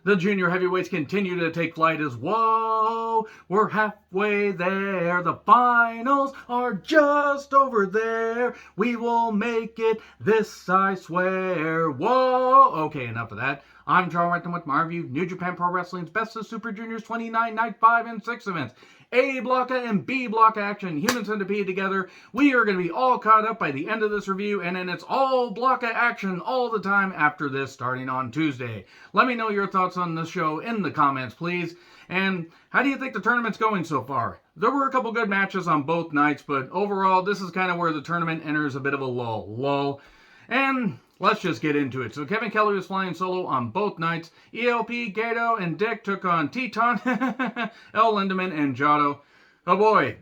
The junior heavyweights continue to take flight as whoa, we're halfway there. The finals are just over there. We will make it, this I swear. Whoa. Okay, enough of that. I'm John Renton with my review. New Japan Pro Wrestling's Best of Super Juniors 29 Night 5 and 6 events. A block and B block action, Human Centipede together. We are going to be all caught up by the end of this review, and then it's all block action all the time after this, starting on Tuesday. Let me know your thoughts on this show in the comments, please. And how do you think the tournament's going so far? There were a couple good matches on both nights, but overall, this is kind of where the tournament enters a bit of a lull. And let's just get into it. So Kevin Kelly was flying solo on both nights. ELP, Gato, and Dick took on Teton, El Lindemann, and Jotto. Oh boy,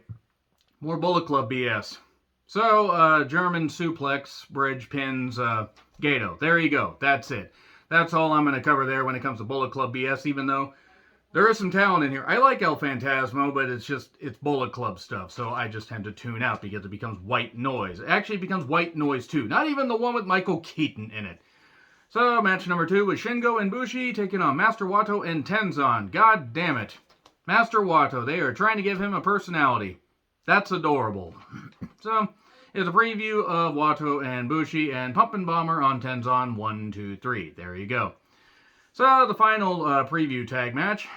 more Bullet Club BS. So, German suplex, bridge, pins, Gato. There you go. That's it. That's all I'm going to cover there when it comes to Bullet Club BS, even though there is some talent in here. I like El Phantasmo, but it's Bullet Club stuff, so I just tend to tune out because it becomes white noise. It actually becomes white noise too. Not even the one with Michael Keaton in it. So, match number 2 was Shingo and Bushi taking on Master Wato and Tenzan. God damn it. Master Wato, they are trying to give him a personality. That's adorable. So, it's a preview of Wato and Bushi and Pumpin' Bomber on Tenzan 1, 2, 3. There you go. So, the final preview tag match.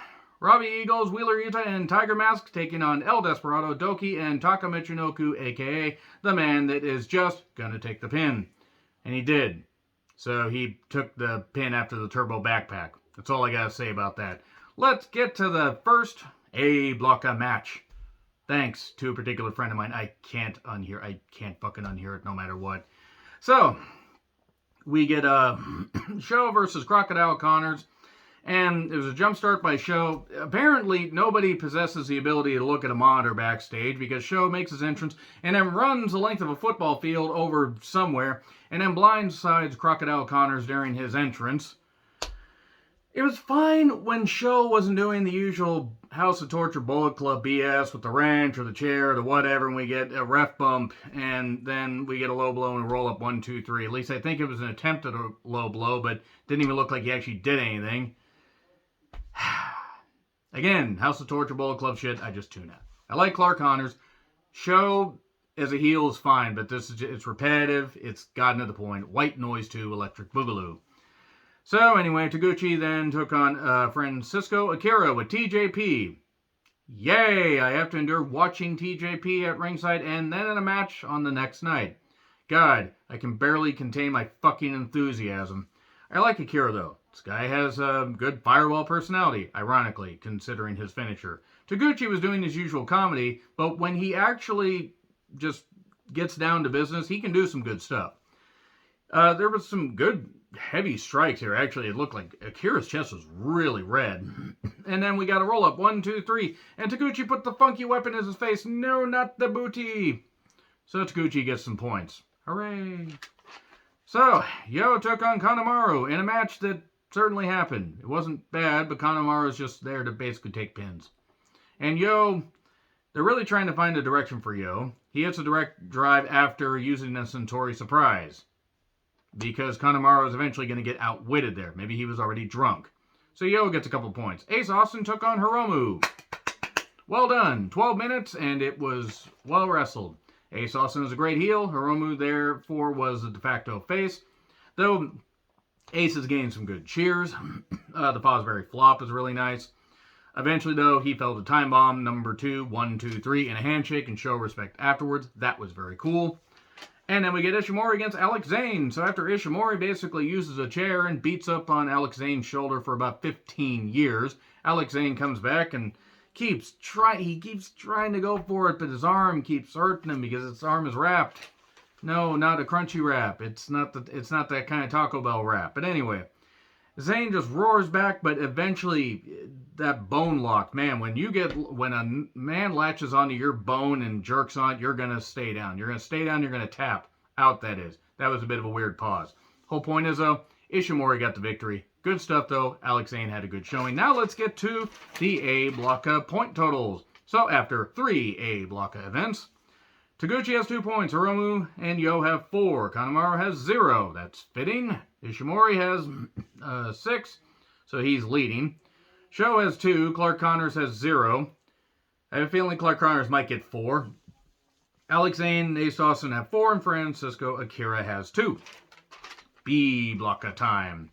Robbie Eagles, Wheeler Yuta, and Tiger Mask taking on El Desperado, Doki, and Taka Michinoku, a.k.a. the man that is just gonna take the pin. And he did. So, he took the pin after the Turbo Backpack. That's all I gotta say about that. Let's get to the first A-Blocka match. Thanks to a particular friend of mine. I can't fucking unhear it no matter what. So, we get Show versus Crocodile Connors, and it was a jump start by Show. Apparently, nobody possesses the ability to look at a monitor backstage because Show makes his entrance and then runs the length of a football field over somewhere and then blindsides Crocodile Connors during his entrance. It was fine when Show wasn't doing the usual House of Torture Bullet Club BS with the wrench or the chair or the whatever, and we get a ref bump, and then we get a low blow and a roll up 1, 2, 3. At least I think it was an attempt at a low blow, but didn't even look like he actually did anything. Again, House of Torture Bullet Club shit, I just tune out. I like Clark Connors. Show as a heel is fine, but it's repetitive. It's gotten to the point. White Noise 2, Electric Boogaloo. So anyway, Taguchi then took on Francisco Akira with TJP. Yay! I have to endure watching TJP at ringside and then in a match on the next night. God, I can barely contain my fucking enthusiasm. I like Akira though. This guy has a good fireball personality, ironically, considering his finisher. Taguchi was doing his usual comedy, but when he actually just gets down to business, he can do some good stuff. There was some good heavy strikes here. Actually, it looked like Akira's chest was really red. And then we got a roll-up. 1, 2, 3. And Taguchi put the funky weapon in his face. No, not the booty. So Taguchi gets some points. Hooray. So, Yo took on Konomaru in a match that certainly happened. It wasn't bad, but Konomaru's just there to basically take pins. And Yo, they're really trying to find a direction for Yo. He hits a direct drive after using a Centauri surprise, because Konomaru is eventually going to get outwitted there. Maybe he was already drunk. So Yo gets a couple points. Ace Austin took on Hiromu. Well done. 12 minutes, and it was well wrestled. Ace Austin is a great heel. Hiromu, therefore, was a de facto face. Though Ace has gained some good cheers. The Fosbury flop is really nice. Eventually, though, he fell to Time Bomb number 2, 1, 2, 3, and a handshake and show respect afterwards. That was very cool. And then we get Ishimori against Alex Zane. So after Ishimori basically uses a chair and beats up on Alex Zane's shoulder for about 15 years, Alex Zane comes back and keeps trying to go for it, but his arm keeps hurting him because his arm is wrapped. No, not a crunchy wrap. It's not that kind of Taco Bell wrap. But anyway, Zane just roars back, but eventually that bone lock, man, when a man latches onto your bone and jerks on it, you're going to stay down. You're going to stay down, you're going to tap out, that is. That was a bit of a weird pause. Whole point is, though, Ishimori got the victory. Good stuff, though. Alex Zane had a good showing. Now let's get to the A-Blocka point totals. So after 3 A-Blocka events, Taguchi has 2 points. Hiromu and Yo have 4. Konomaru has 0. That's fitting. Ishimori has 6. So he's leading. Show has 2. Clark Connors has 0. I have a feeling Clark Connors might get 4. Alex Zane and Ace Austin have 4. And Francisco Akira has 2. B blocker time.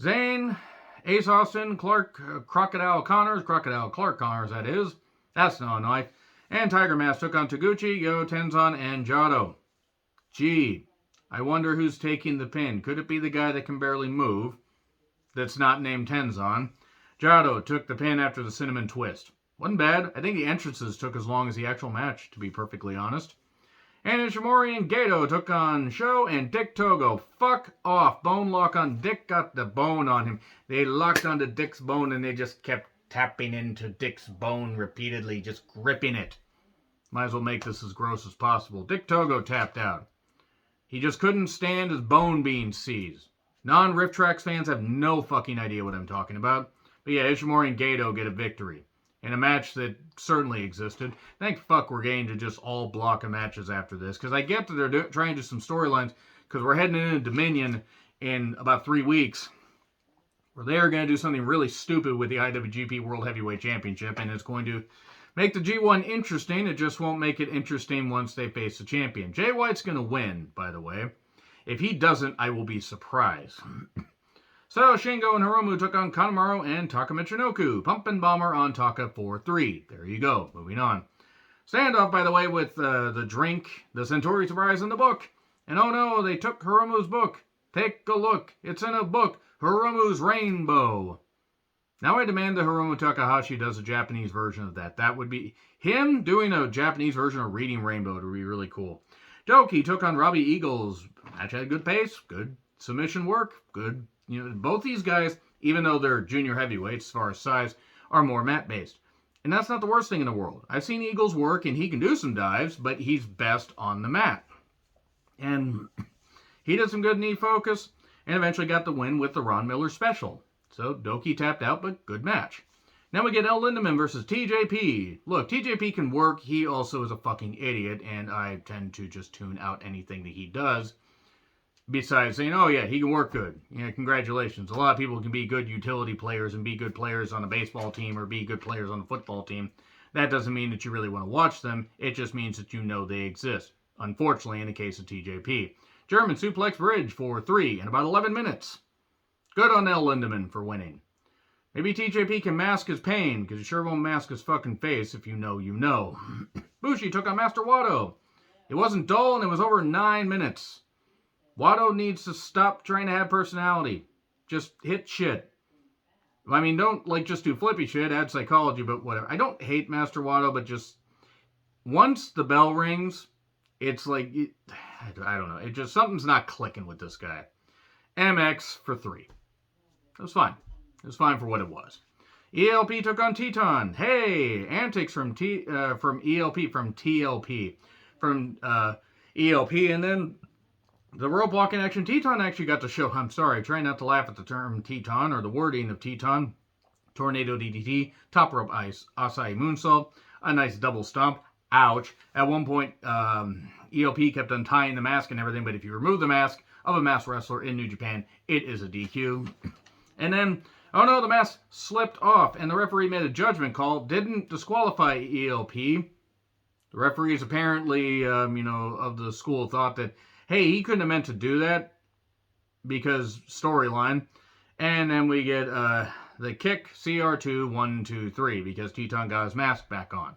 Zane, Ace Austin, Crocodile Clark Connors, that is. That's no knife. And Tiger Mask took on Taguchi, Yo, Tenzan, and Jado. Gee, I wonder who's taking the pin. Could it be the guy that can barely move? That's not named Tenzan. Jado took the pin after the cinnamon twist. Wasn't bad. I think the entrances took as long as the actual match, to be perfectly honest. And Ishimori and Gato took on Sho and Dick Togo. Fuck off. Bone lock on Dick. Got the bone on him. They locked onto Dick's bone and they just kept tapping into Dick's bone repeatedly, just gripping it. Might as well make this as gross as possible. Dick Togo tapped out. He just couldn't stand his bone being seized. Non-Riff Tracks fans have no fucking idea what I'm talking about. But yeah, Ishimori and Gato get a victory. In a match that certainly existed. Thank fuck we're getting to just all block of matches after this. Because I get that they're trying to do some storylines. Because we're heading into Dominion in about 3 weeks. Where they're going to do something really stupid with the IWGP World Heavyweight Championship. And it's going to make the G1 interesting. It just won't make it interesting once they face the champion. Jay White's going to win, by the way. If he doesn't, I will be surprised. So, Shingo and Hiromu took on Konomaru and Taka Michinoku. Pump and Bomber on Taka 4-3. There you go. Moving on. Standoff, by the way, with the drink, the Centauri surprise in the book. And oh no, they took Hiromu's book. Take a look. It's in a book. Hiromu's Rainbow. Now I demand that Hiromu Takahashi does a Japanese version of that. That would be him doing a Japanese version of Reading Rainbow. It would be really cool. Doki took on Robbie Eagles. Match had good pace, good submission work, good. You know, both these guys, even though they're junior heavyweights as far as size, are more mat-based. And that's not the worst thing in the world. I've seen Eagles work, and he can do some dives, but he's best on the mat. And he did some good knee focus, and eventually got the win with the Ron Miller special. So Doki tapped out, but good match. Now we get El Lindemann versus TJP. Look, TJP can work. He also is a fucking idiot, and I tend to just tune out anything that he does. Besides saying, oh yeah, he can work good. Yeah, congratulations. A lot of people can be good utility players and be good players on a baseball team or be good players on a football team. That doesn't mean that you really want to watch them. It just means that you know they exist. Unfortunately, in the case of TJP. German suplex bridge for 3 in about 11 minutes. Good on El Lindemann for winning. Maybe TJP can mask his pain, because he sure won't mask his fucking face. If you know, you know. Bushi took on Master Wato. It wasn't dull, and it was over 9 minutes. Wato needs to stop trying to have personality. Just hit shit. I mean, don't just do flippy shit, add psychology, but whatever. I don't hate Master Wato, but just once the bell rings, it's like, I don't know. It just, something's not clicking with this guy. MX for 3. It was fine. It was fine for what it was. ELP took on Teton. Hey, antics from ELP, from TLP, from ELP, and then the rope walking action. Teton actually got to show. I'm sorry, trying not to laugh at the term Teton or the wording of Teton. Tornado DDT, top rope ice, Asai moonsault, a nice double stomp. Ouch. At one point, ELP kept untying the mask and everything, but if you remove the mask of a masked wrestler in New Japan, it is a DQ. And then, oh no, the mask slipped off, and the referee made a judgment call, didn't disqualify ELP. The referees apparently, of the school thought that, hey, he couldn't have meant to do that because storyline. And then we get the kick, CR2, 1, 2, 3, because Teton got his mask back on.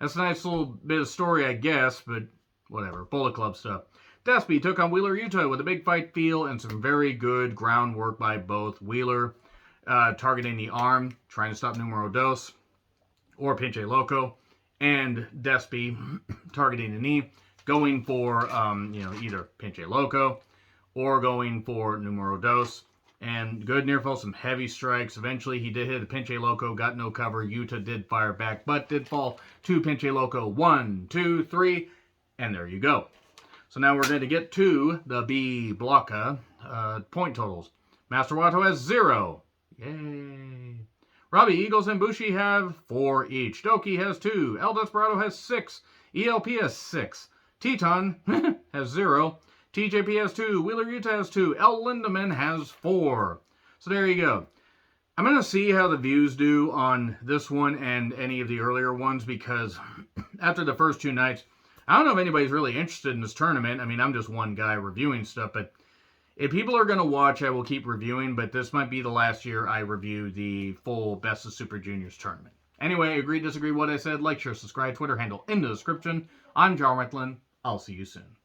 That's a nice little bit of story, I guess, but whatever. Bullet Club stuff. Despy took on Wheeler Yuta with a big fight feel and some very good groundwork by both. Wheeler targeting the arm, trying to stop Numero Dos or Pinche Loco, and Despy targeting the knee, going for either Pinche Loco or going for Numero Dos. And good near fall, some heavy strikes. Eventually he did hit a Pinche Loco, got no cover. Yuta did fire back, but did fall to Pinche Loco. 1, 2, 3, and there you go. So now we're going to get to the B Blocka point totals. Master Wato has 0. Yay. Robbie Eagles and Bushi have 4 each. Doki has 2. El Desperado has 6. ELP has 6. Teton has 0. TJP has 2. Wheeler Yuta has 2. El Lindemann has 4. So there you go. I'm going to see how the views do on this one and any of the earlier ones, because after the first 2 nights, I don't know if anybody's really interested in this tournament. I mean, I'm just one guy reviewing stuff, but if people are going to watch, I will keep reviewing, but this might be the last year I review the full Best of Super Juniors tournament. Anyway, agree, disagree what I said, like, share, subscribe, Twitter handle in the description. I'm John Recklin. I'll see you soon.